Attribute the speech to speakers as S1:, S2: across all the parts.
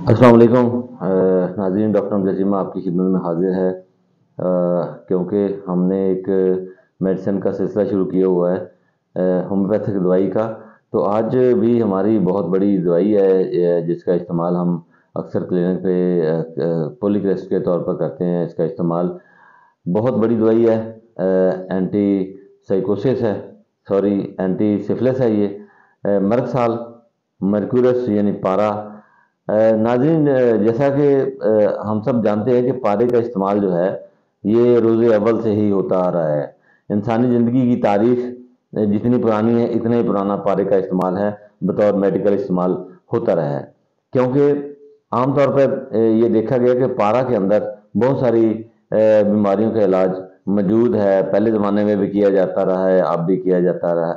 S1: अस्सलाम वालेकुम नाज़रीन। डॉक्टर हमजा चीमा आपकी खिदमत में हाजिर है। क्योंकि हमने एक मेडिसिन का सिलसिला शुरू किया हुआ है होम्योपैथिक दवाई का। तो आज भी हमारी बहुत बड़ी दवाई है जिसका इस्तेमाल हम अक्सर क्लिनिक पे पोलिक एसिड के तौर पर करते हैं। इसका इस्तेमाल बहुत बड़ी दवाई है, एंटी साइकोसिस है, सॉरी एंटी सिफिलिस है ये। मरकसाल मर्क्यूरस यानी पारा। नाज़रीन, जैसा कि हम सब जानते हैं कि पारे का इस्तेमाल जो है ये रोज़े अव्वल से ही होता आ रहा है। इंसानी ज़िंदगी की तारीख जितनी पुरानी है इतना ही पुराना पारे का इस्तेमाल है, बतौर मेडिकल इस्तेमाल होता रहा है। क्योंकि आमतौर पर ये देखा गया कि पारा के अंदर बहुत सारी बीमारियों का इलाज मौजूद है। पहले ज़माने में भी किया जाता रहा है, अब भी किया जाता रहा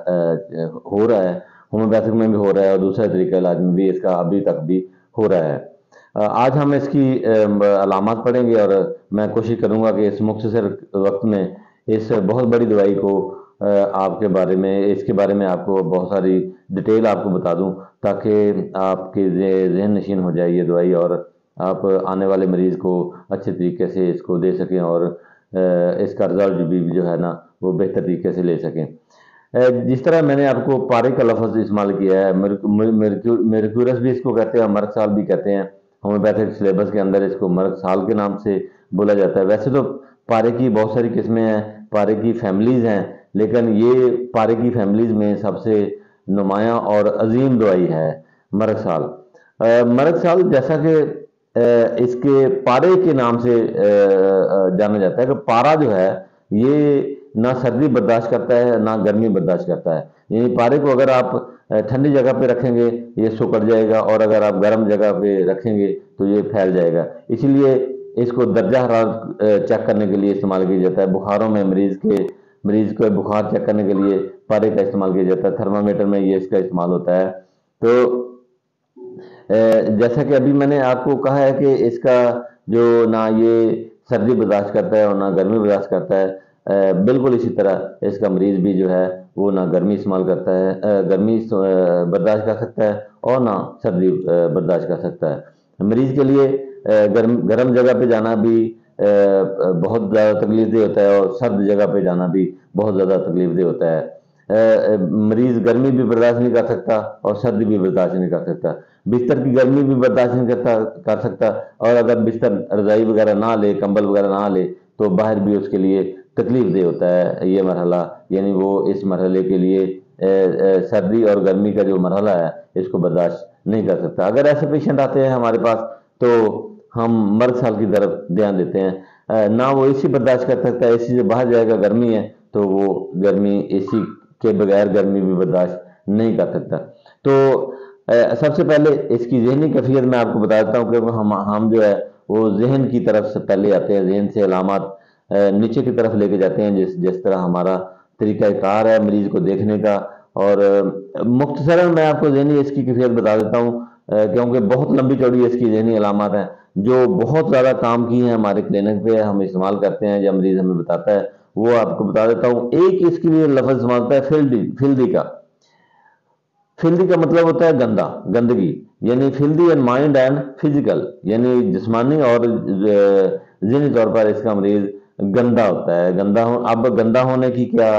S1: हो रहा है, होम्योपैथिक में भी हो रहा है और दूसरे तरीके इलाज में भी इसका अभी तक भी हो रहा है। आज हम इसकी अलामत पढ़ेंगे और मैं कोशिश करूंगा कि इस मुख्तसर वक्त में इस बहुत बड़ी दवाई को आपके बारे में इसके बारे में आपको बहुत सारी डिटेल आपको बता दूं, ताकि आपके जहन नशीन हो जाए ये दवाई और आप आने वाले मरीज़ को अच्छे तरीके से इसको दे सकें और इसका रिजल्ट भी जो है ना वो बेहतर तरीके से ले सकें। जिस तरह मैंने आपको पारे का लफ्ज़ इस्तेमाल किया है, मेर्क्यूरस भी इसको कहते हैं, मर्क साल भी कहते हैं। होम्योपैथिक सिलेबस के अंदर इसको मर्क साल के नाम से बोला जाता है। वैसे तो पारे की बहुत सारी किस्में हैं, पारे की फैमिलीज़ हैं, लेकिन ये पारे की फैमिलीज़ में सबसे नुमाया और अजीम दवाई है मर्क साल। मर्क साल जैसा कि इसके पारे के नाम से जाना जाता है कि पारा जो है ये ना सर्दी बर्दाश्त करता है ना गर्मी बर्दाश्त करता है। यानी पारे को अगर आप ठंडी जगह पे रखेंगे ये सुकड़ जाएगा और अगर आप गर्म जगह पे रखेंगे तो ये फैल जाएगा। इसीलिए इसको दर्जा हरारत चेक करने के लिए इस्तेमाल किया जाता है। बुखारों में मरीज को बुखार चेक करने के लिए पारे का इस्तेमाल किया जाता है। थर्मामीटर में ये इसका इस्तेमाल होता है। तो जैसा कि अभी मैंने आपको कहा है कि इसका जो ना ये सर्दी बर्दाश्त करता है और ना गर्मी बर्दाश्त करता है, बिल्कुल इसी तरह इसका मरीज़ भी जो है वो ना गर्मी इस्तेमाल करता है, गर्मी बर्दाश्त कर सकता है और ना सर्दी बर्दाश्त कर सकता है। मरीज़ के लिए गर्म जगह पे जाना भी बहुत ज़्यादा तकलीफदेह होता है और सर्द जगह पे जाना भी बहुत ज़्यादा तकलीफदेह होता है। मरीज़ गर्मी भी बर्दाश्त नहीं कर सकता और सर्दी भी बर्दाश्त नहीं कर सकता। बिस्तर की गर्मी भी बर्दाश्त नहीं कर सकता, और अगर बिस्तर रज़ाई वगैरह ना ले, कंबल वगैरह ना ले, तो बाहर भी उसके लिए तकलीफदेह होता है ये मरहला। यानी वो इस मरहले के लिए सर्दी और गर्मी का जो मरहला है इसको बर्दाश्त नहीं कर सकता। अगर ऐसे पेशेंट आते हैं हमारे पास तो हम मर्द साल की तरफ ध्यान देते हैं। ना वो एसी बर्दाश्त कर सकता है, एसी से बाहर जाएगा, गर्मी है तो वो गर्मी एसी के बगैर गर्मी भी बर्दाश्त नहीं कर सकता। तो सबसे पहले इसकी ज़हनी कैफियत मैं आपको बता देता हूँ कि हम जो है वो जहन की तरफ से पहले आते हैं। जहन से अलामत नीचे की तरफ लेके जाते हैं, जिस जिस तरह हमारा तरीक़ाकार है मरीज़ को देखने का। और मुख्तसरन मैं आपको ज़हनी इसकी कैफियत बता देता हूँ, क्योंकि बहुत लंबी चौड़ी इसकी ज़हनी अलामत हैं जो बहुत ज़्यादा काम की हैं हमारे क्लिनिक पे, हम इस्तेमाल करते हैं जब मरीज़ हमें बताता है, वो आपको बता देता हूँ। एक इसके लिए लफ्ज़ इस्तेमाल होता है फिल्दी का। फिल्दी का मतलब होता है गंदा, गंदगी। यानी filthy and mind and physical, यानी जिस्मानी और ज़हनी तौर पर इसका मरीज गंदा होता है। अब गंदा होने की क्या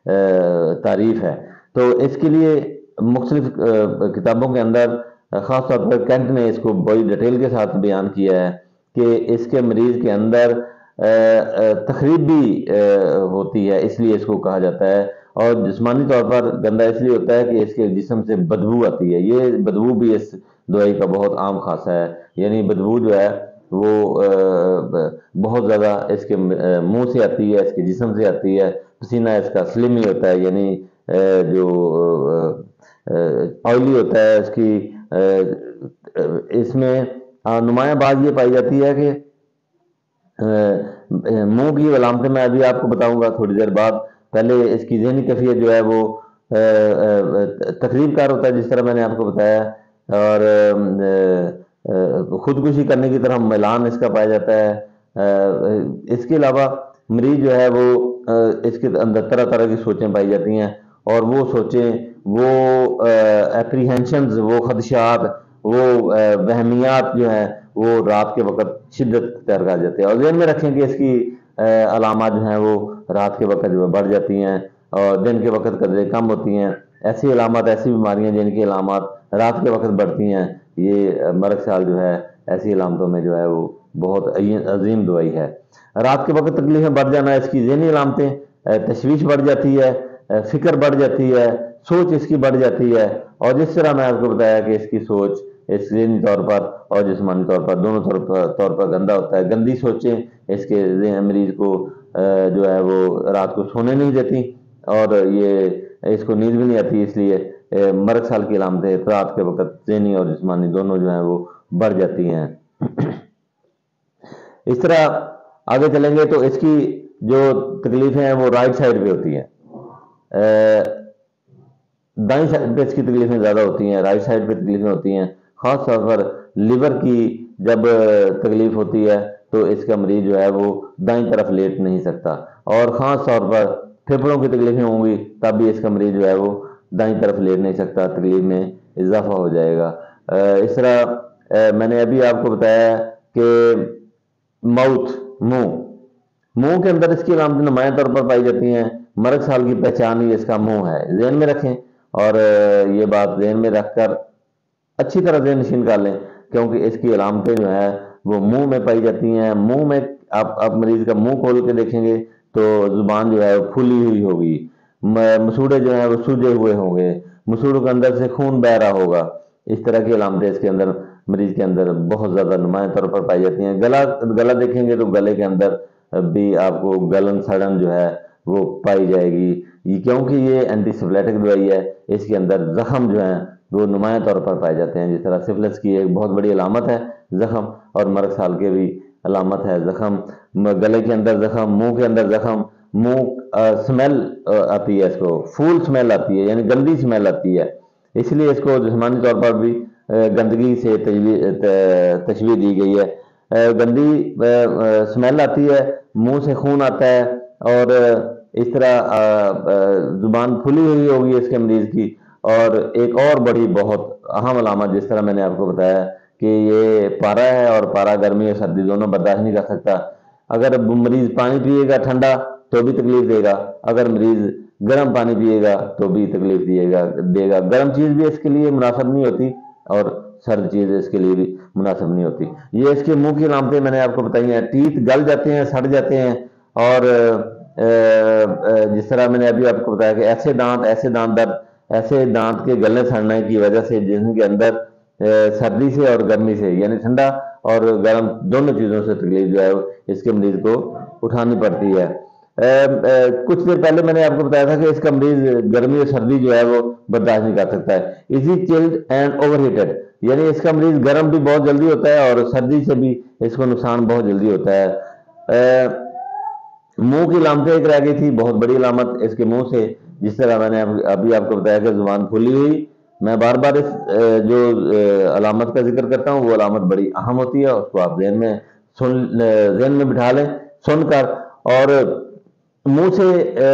S1: तारीफ है। तो इसके लिए मुख्तलिफ किताबों के अंदर ख़ास तौर पर कैंट ने इसको बड़ी डिटेल के साथ बयान किया है कि इसके मरीज के अंदर तकरीब भी होती है, इसलिए इसको कहा जाता है। और जिस्मानी तौर पर गंदा इसलिए होता है कि इसके जिस्म से बदबू आती है। ये बदबू भी इस दवाई का बहुत आम खासा है। यानी बदबू जो है वो बहुत ज़्यादा इसके मुंह से आती है, इसके जिस्म से आती है। पसीना इसका स्लिमी होता है, यानी जो ऑयली होता है इसमें नुमाया बात ये पाई जाती है कि मुंह की अलामतें मैं अभी आपको बताऊंगा थोड़ी देर बाद। पहले इसकी ज़हनी कैफियत जो है वो तकरीब कार होता है, जिस तरह मैंने आपको बताया। और खुदकुशी करने की तरह मैलान इसका पाया जाता है। इसके अलावा मरीज जो है वो इसके अंदर तरह तरह की सोचें पाई जाती हैं, और वो सोचें, वो एप्रीहेंशंस, वो खदशात वो वहमियात जो हैं वो रात के वक्त शिद्दत अख्तियार कर जाते हैं। और ध्यान में रखें कि इसकी अलामात जो हैं वो रात के वक्त जो है बढ़ जाती हैं और दिन के वक्त कदरें कम होती हैं। ऐसी अलामत, ऐसी बीमारियां जिनकी अलामत रात के वक्त बढ़ती हैं, ये मरग साल जो है ऐसी अलामतों में जो है वो बहुत अजीम दवाई है। रात के वक्त तकलीफें बढ़ जाना, इसकी ज़हनी अलामतें, तशवीश बढ़ जाती है, फिक्र बढ़ जाती है, सोच इसकी बढ़ जाती है। और जिस तरह मैं आपको बताया कि इसकी सोच इस ज़हनी तौर पर और जिस्मानी तौर पर दोनों तौर पर गंदा होता है। गंदी सोचें इसके मरीज को जो है वो रात को सोने नहीं देती और ये इसको नींद भी नहीं आती। इसलिए मरग साल की अलामतें रात के वक्त ज़हनी और जिस्मानी दोनों जो है वो बढ़ जाती हैं। इस तरह आगे चलेंगे तो इसकी जो तकलीफें हैं वो राइट साइड पे होती हैं। दाईं साइड पे इसकी तकलीफें ज़्यादा होती हैं, राइट साइड पे तकलीफें होती हैं। ख़ास तौर पर लिवर की जब तकलीफ होती है तो इसका मरीज जो है वो दाईं तरफ लेट नहीं सकता। और ख़ास तौर पर फेफड़ों की तकलीफें होंगी तब भी इसका मरीज जो है वो दाईं तरफ लेट नहीं सकता, तकलीफ में इजाफा हो जाएगा। इस तरह मैंने अभी आपको बताया कि माउथ, मुंह के अंदर इसकी अलामतें नुमायां तौर पर पाई जाती हैं। मरग साल की पहचान ही इसका मुंह है, ज़हन में रखें। और ये बात ज़हन में रखकर अच्छी तरह ज़हन नशीन कर लें, क्योंकि इसकी अलामतें जो है वो मुंह में पाई जाती हैं। मुंह में आप मरीज का मुंह खोल के देखेंगे तो जुबान जो है वो फूली हुई होगी, मसूड़े जो है वो सूजे हुए होंगे, मसूड़ों के अंदर से खून बह रहा होगा। इस तरह की अलामतें इसके अंदर मरीज के अंदर बहुत ज़्यादा नुमायां तौर पर पाई जाती हैं। गला देखेंगे तो गले के अंदर भी आपको गलन सड़न जो है वो पाई जाएगी। क्योंकि ये एंटीसिफिलिटिक दवाई है, इसके अंदर जख्म जो है वो नुमायां तौर पर पाए जाते हैं। जिस तरह सिफिलिस की एक बहुत बड़ी अलामत है जख्म, और मरग साल के भी अलामत है जख्म। गले के अंदर जख्म, मुंह के अंदर जख्म, मुंह स्मेल आती है, इसको फूल स्मेल आती है, यानी गंदी स्मेल आती है। इसलिए इसको जिस्मानी तौर पर भी गंदगी से तशबीह दी गई है। गंदी स्मेल आती है, मुंह से खून आता है और इस तरह जुबान फुली हुई होगी इसके मरीज की। और एक और बड़ी बहुत अहम अलामत, जिस तरह मैंने आपको बताया कि ये पारा है और पारा गर्मी और सर्दी दोनों बर्दाश्त नहीं कर सकता। अगर मरीज पानी पिएगा ठंडा तो भी तकलीफ देगा, अगर मरीज गर्म पानी पिएगा तो भी तकलीफ देगा। गर्म चीज़ भी इसके लिए मुनासिब नहीं होती और सर्द चीज़ इसके लिए भी मुनासिब नहीं होती। ये इसके मुंह की अलामतें मैंने आपको बताई हैं। टीथ गल जाते हैं, सड़ जाते हैं। और जिस तरह मैंने अभी आपको बताया कि ऐसे दांत के गलने सड़ने की वजह से जिनके अंदर सर्दी से और गर्मी से, यानी ठंडा और गर्म दोनों चीज़ों से तकलीफ जो है इसके मरीज को उठानी पड़ती है। कुछ देर पहले मैंने आपको बताया था कि इसका मरीज गर्मी और सर्दी जो है वो बर्दाश्त नहीं कर सकता है। इजी चिल्ड एंड ओवरहीटेड, यानी इसका मरीज गर्म भी बहुत जल्दी होता है और सर्दी से भी इसको नुकसान बहुत जल्दी होता है। मुंह की अलामतें एक रह गई थी, बहुत बड़ी अलामत इसके मुंह से, जिस तरह मैंने अभी आपको बताया कि जुबान फूली हुई। मैं बार बार इस जो अलामत का जिक्र करता हूँ वो अलामत बड़ी अहम होती है, उसको आप जहन में बिठा लें सुनकर। और मुंह से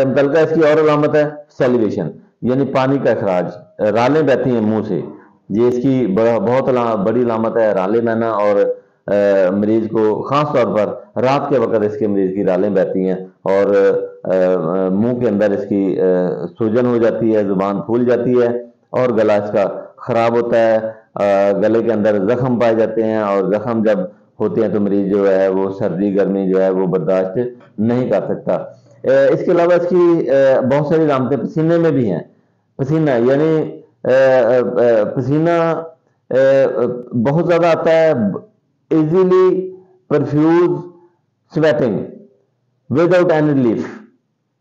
S1: मुतल्लिका इसकी और अलामत है सेलिब्रेशन, यानी पानी का अखराज, रालें बहती हैं मुंह से। ये इसकी बहुत बड़ी अलामत है, रालें बहना। और मरीज को ख़ास तौर पर रात के वक्त इसके मरीज की रालें बहती हैं और मुंह के अंदर इसकी सूजन हो जाती है, जुबान फूल जाती है और गला इसका ख़राब होता है। गले के अंदर जख्म पाए जाते हैं और जख्म जब होते हैं तो मरीज जो है वो सर्दी गर्मी जो है वो बर्दाश्त नहीं कर सकता। इसके अलावा इसकी बहुत सारी अलामतें पसीने में भी हैं। पसीना यानी पसीना बहुत ज़्यादा आता है, easily perfuse sweating without any relief,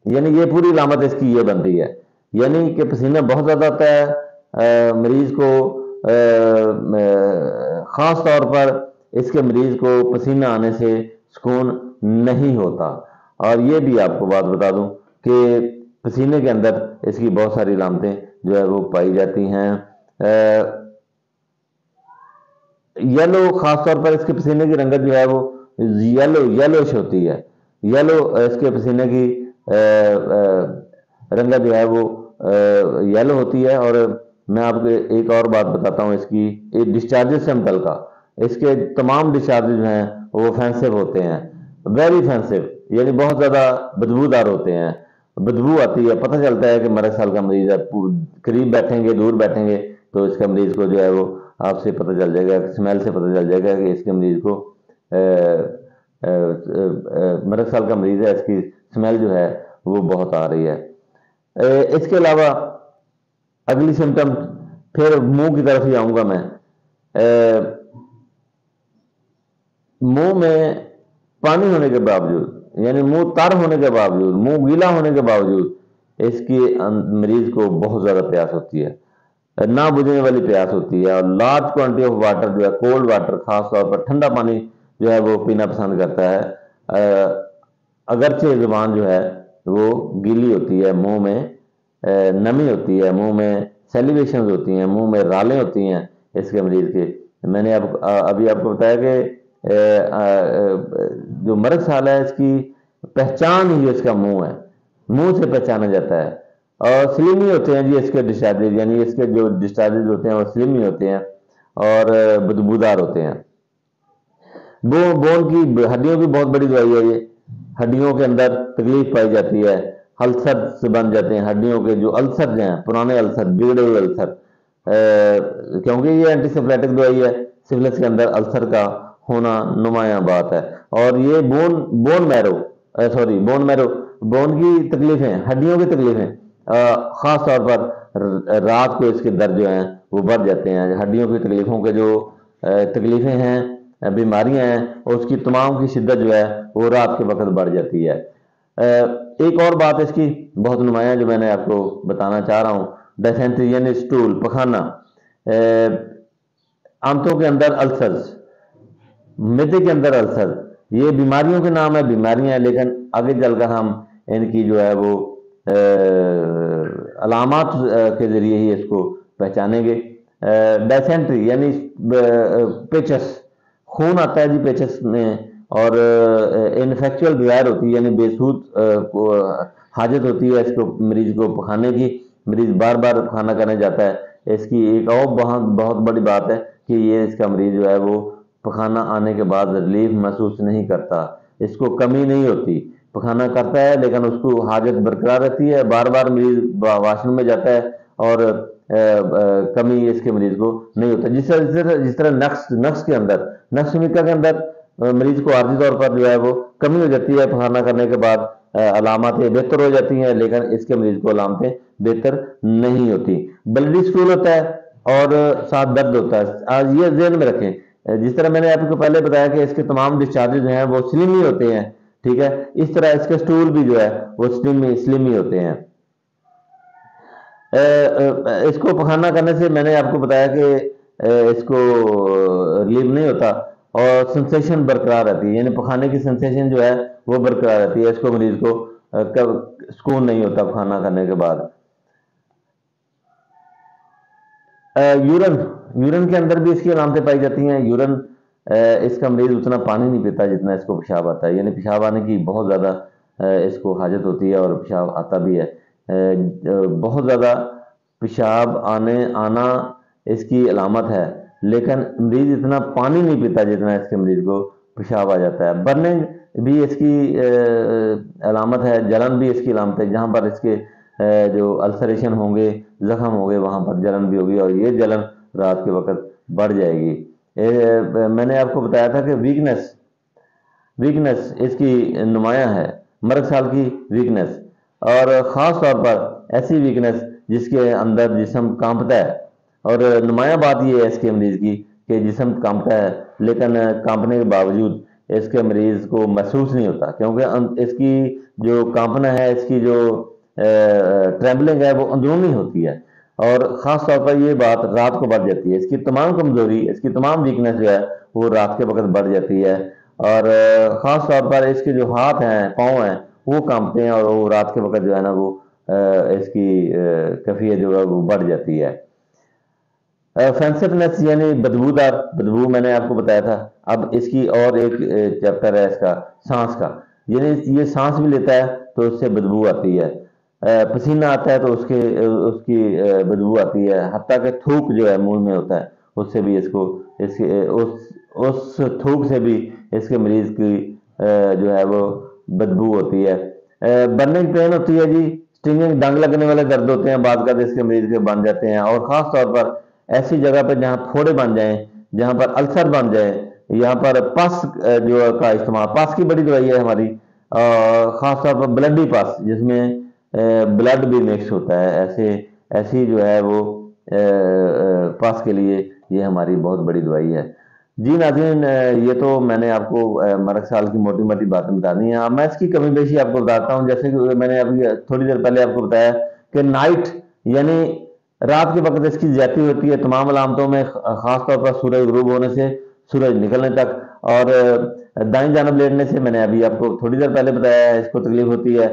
S1: यानी ये पूरी अलामत इसकी ये बनती है, यानी कि पसीना बहुत ज़्यादा आता है। मरीज को ख़ास तौर पर इसके मरीज को पसीना आने से सुकून नहीं होता। और ये भी आपको बात बता दूं कि पसीने के अंदर इसकी बहुत सारी अलामतें जो है वो पाई जाती हैं। येलो, खास तौर पर इसके पसीने की रंगत जो है वो येलोइश होती है। येलो इसके पसीने की रंगत जो है वो येलो होती है। और मैं आपको एक और बात बताता हूँ इसकी, डिस्चार्जेस से मुतल्लिका। इसके तमाम डिस्चार्जेस जो हैं वो ऑफेंसिव होते हैं, वेरी ऑफेंसिव, यानी बहुत ज़्यादा बदबूदार होते हैं। बदबू आती है, पता चलता है कि मरक साल का मरीज है। करीब बैठेंगे, दूर बैठेंगे तो इसका मरीज को जो है वो आपसे पता चल जाएगा, स्मेल से पता चल जाएगा कि इसके मरीज को मरक साल का मरीज है, इसकी स्मेल जो है वो बहुत आ रही है। इसके अलावा अगली सिम्टम, फिर मुंह की तरफ ही आऊंगा मैं। मुंह में पानी होने के बावजूद, यानी मुंह तर होने के बावजूद, मुंह गीला होने के बावजूद इसकी मरीज को बहुत ज्यादा प्यास होती है, ना बुझने वाली प्यास होती है। और लार्ज क्वांटिटी ऑफ वाटर जो है, कोल्ड वाटर, खास तौर पर ठंडा पानी जो है वो पीना पसंद करता है। अगरचे जुबान जो है वो गीली होती है, मुंह में नमी होती है, मुंह में सेलिवेशन होती हैं, मुंह में रालें होती हैं इसके मरीज के। मैंने अभी आपको बताया कि जो मरक साल है इसकी पहचान ही इसका मुंह है, मुंह से पहचाना जाता है। और स्लिमी होते हैं जी इसके डिस्चार्जेज, यानी इसके जो डिस्चार्जेज होते हैं वो स्लिमी होते हैं और बदबूदार होते हैं। बोन की, हड्डियों की बहुत बड़ी दवाई है ये। हड्डियों के अंदर तकलीफ पाई जाती है, अल्सर से बन जाते हैं हड्डियों के जो अल्सर हैं, पुराने अल्सर, बिगड़े हुए अल्सर, क्योंकि ये एंटीसेप्टिक दवाई है, सिफिलिस के अंदर अल्सर का होना नुमाया बात है। और ये bone marrow, sorry bone marrow, bone की तकलीफें, हड्डियों की तकलीफें, खास तौर पर रात को इसके दर्द जो हैं वो बढ़ जाते हैं। हड्डियों की तकलीफों के जो तकलीफें हैं, बीमारियां हैं, और उसकी तमाम की शिद्दत जो है वो रात के वक्त बढ़ जाती है। एक और बात इसकी बहुत नुमाया जो मैंने आपको बताना चाह रहा हूँ, डिसेंट्री यानी स्टूल, पखाना, आंतों के अंदर अल्सर्स, मिर्दे के अंदर अल्सर, ये बीमारियों के नाम है, बीमारियां हैं, लेकिन आगे चलकर हम इनकी जो है वो अलामात के जरिए ही इसको पहचानेंगे। डायसेंट्री यानी पेचस, खून आता है जी पेचस में, और इनफेक्चुअल डिजायर होती है, यानी बेसूद हाजत होती है इसको, मरीज को पखाने की, मरीज बार बार खाना करने जाता है। इसकी एक और बहुत बहुत बड़ी बात है कि ये इसका मरीज जो है वो पखाना आने के बाद रिलीफ महसूस नहीं करता, इसको कमी नहीं होती। पखाना करता है लेकिन उसको हाजत बरकरार रहती है, बार बार मरीज वॉशरूम में जाता है और कमी इसके मरीज को नहीं होता। जिस तरह नक्स के अंदर, नक्स मिका के अंदर मरीज को आर्जी तौर पर जो है वो कमी हो जाती है पखाना करने के बाद, अलामतें बेहतर हो जाती हैं, लेकिन इसके मरीज को अलामतें बेहतर नहीं होती। ब्लडी स्टूल होता है और साथ दर्द होता है। आज ये ध्यान में रखें, जिस तरह मैंने आपको पहले बताया कि इसके तमाम डिस्चार्जेज हैं वो स्लिमी होते हैं, ठीक है, इस तरह इसके स्टूल भी जो है वो स्लिमी होते हैं। इसको पखाना करने से मैंने आपको बताया कि इसको रिलीव नहीं होता और सेंसेशन बरकरार रहती है, यानी पखाने की सेंसेशन जो है वो बरकरार रहती है। इसको मरीज को कब सुकून नहीं होता पखाना करने के बाद। यूरन, यूरन के अंदर भी इसकी अलामतें पाई जाती हैं। यूरन, इसका मरीज उतना पानी नहीं पीता जितना इसको पेशाब आता है, यानी पेशाब आने की बहुत ज़्यादा इसको हाजत होती है और पेशाब आता भी है। बहुत ज़्यादा पेशाब आना इसकी अलामत है, लेकिन मरीज इतना पानी नहीं पीता जितना इसके मरीज को पेशाब आ जाता है। बर्निंग भी इसकी अलामत है, जलन भी इसकी अलामत है। जहाँ पर इसके जो अल्सरेशन होंगे, जख्म होंगे, वहाँ पर जलन भी होगी और ये जलन रात के वक्त बढ़ जाएगी। मैंने आपको बताया था कि वीकनेस, वीकनेस इसकी नुमाया है, मर्द साल की वीकनेस, और ख़ास तौर पर ऐसी वीकनेस जिसके अंदर जिस्म कांपता है। और नुमाया बात यह है इसके मरीज़ की कि जिस्म कांपता है, लेकिन कांपने के बावजूद इसके मरीज़ को महसूस नहीं होता, क्योंकि इसकी जो कांपना है, इसकी जो ट्रैवलिंग है वो अंदरूनी होती है। और ख़ास तौर पर ये बात रात को बढ़ जाती है, इसकी तमाम कमज़ोरी, इसकी तमाम वीकनेस जो है वो रात के वक्त बढ़ जाती है। और ख़ास तौर पर इसके जो हाथ हैं, पाँव हैं, वो कांपते हैं और वो रात के वक्त जो है ना वो इसकी कैफियत जो है वो बढ़ जाती है। फेंसिवनेस यानी बदबूदार, बदबू मैंने आपको बताया था। अब इसकी और एक चैप्टर है इसका, सांस का, यानी ये सांस भी लेता है तो इससे बदबू आती है। पसीना आता है तो उसकी बदबू आती है, हत्ता कि थूक जो है मुंह में होता है उससे भी इसको इसके उस थूक से भी इसके मरीज की जो है वो बदबू होती है। बर्निंग पेन होती है जी, स्टिंगिंग डंग लगने वाले दर्द होते हैं, बाद का इसके मरीज के बन जाते हैं, और खास तौर पर ऐसी जगह पर जहां फोड़े बन जाएं, जहां पर अल्सर बन जाए, यहाँ पर पस जो का इस्तेमाल, पस की बड़ी दवाई है हमारी, खास तौर पर ब्लडी पस जिसमें ब्लड भी मिक्स होता है, ऐसे ऐसी जो है वो पस के लिए ये हमारी बहुत बड़ी दवाई है। जी नाज़रीन, ये तो मैंने आपको मरक साल की मोटी मोटी बातें बता दी हैं। अब मैं इसकी कमी पेशी आपको बताता हूँ। जैसे कि मैंने अभी थोड़ी देर पहले आपको बताया कि नाइट यानी रात के वक्त इसकी ज्यादती होती है तमाम अलामतों में, खास तौर पर सूरज गुरूब होने से सूरज निकलने तक, और दाईं जानब लेटने से मैंने अभी आपको थोड़ी देर पहले बताया है इसको तकलीफ होती है।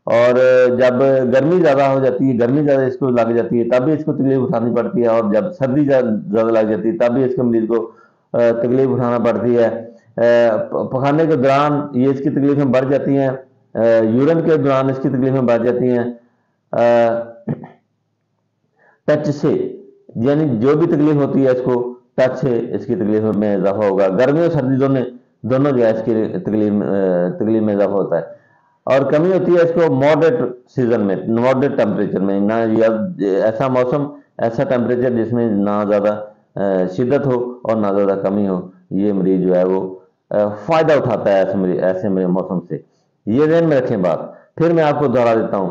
S1: और जब गर्मी ज़्यादा हो जाती है, गर्मी ज़्यादा इसको लग जाती है, तब भी इसको तकलीफ उठानी पड़ती है, और जब सर्दी ज़्यादा लग जाती है तब भी इसके मरीज को तकलीफ उठाना पड़ती है। पखाने के दौरान ये इसकी तकलीफें बढ़ जाती हैं, यूरिन के दौरान इसकी तकलीफें बढ़ जाती हैं। टच से यानी जो भी तकलीफ होती है इसको, टच से इसकी तकलीफ में इजाफा होगा। गर्मी और सर्दी दोनों दोनों जो है इसकी तकलीफ में इजाफा होता है। और कमी होती है इसको मॉडरेट सीजन में, मॉडरेट टेम्परेचर में, ना या ऐसा मौसम, ऐसा टेम्परेचर जिसमें ना ज़्यादा शिद्दत हो और ना ज़्यादा कमी हो, ये मरीज जो है वो फ़ायदा उठाता है ऐसे मौसम से। ये ध्यान में रखें बात। फिर मैं आपको दोहरा देता हूँ,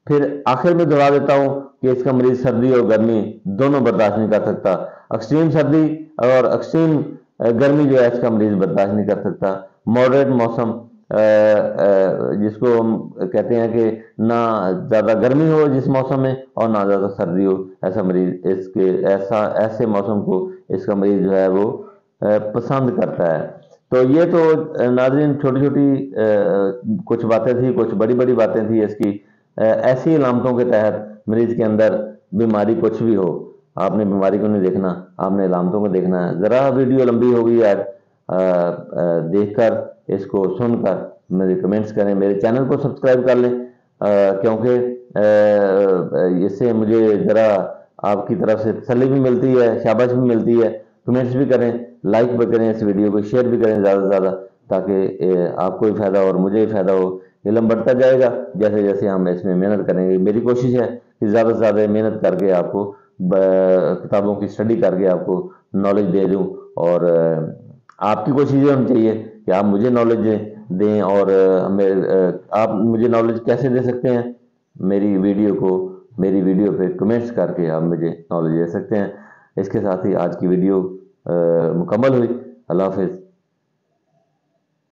S1: फिर आखिर में दोहरा देता हूँ कि इसका मरीज सर्दी और गर्मी दोनों बर्दाश्त नहीं कर सकता। एक्सट्रीम सर्दी और एक्सट्रीम गर्मी जो है इसका मरीज बर्दाश्त नहीं कर सकता। मॉडरेट मौसम जिसको हम कहते हैं कि ना ज़्यादा गर्मी हो जिस मौसम में और ना ज़्यादा सर्दी हो, ऐसा मरीज इसके ऐसे मौसम को इसका मरीज जो है वो पसंद करता है। तो ये तो नाज़रीन छोटी छोटी कुछ बातें थी, कुछ बड़ी बड़ी बातें थी इसकी। ऐसी अलामतों के तहत मरीज के अंदर बीमारी कुछ भी हो, आपने बीमारी को नहीं देखना, आपने अलामतों को देखना है। ज़रा वीडियो लंबी हो गई यार, देखकर इसको सुनकर मेरे कमेंट्स करें, मेरे चैनल को सब्सक्राइब कर लें, क्योंकि इससे मुझे ज़रा आपकी तरफ से तसल्ली भी मिलती है, शाबाश भी मिलती है। कमेंट्स भी करें, लाइक भी करें, इस वीडियो को शेयर भी करें ज़्यादा से ज़्यादा, ताकि आपको भी फ़ायदा और मुझे भी फ़ायदा हो। इल्म बढ़ता जाएगा जैसे जैसे हम इसमें मेहनत करेंगे। मेरी कोशिश है कि ज़्यादा से ज़्यादा मेहनत करके आपको किताबों की स्टडी करके आपको नॉलेज दे दूँ, और आपकी कोशिश ये होनी चाहिए कि आप मुझे नॉलेज दें। और आप मुझे नॉलेज कैसे दे सकते हैं? मेरी वीडियो पे कमेंट्स करके आप मुझे नॉलेज दे सकते हैं। इसके साथ ही आज की वीडियो मुकम्मल हुई। अल्लाह हाफिज़।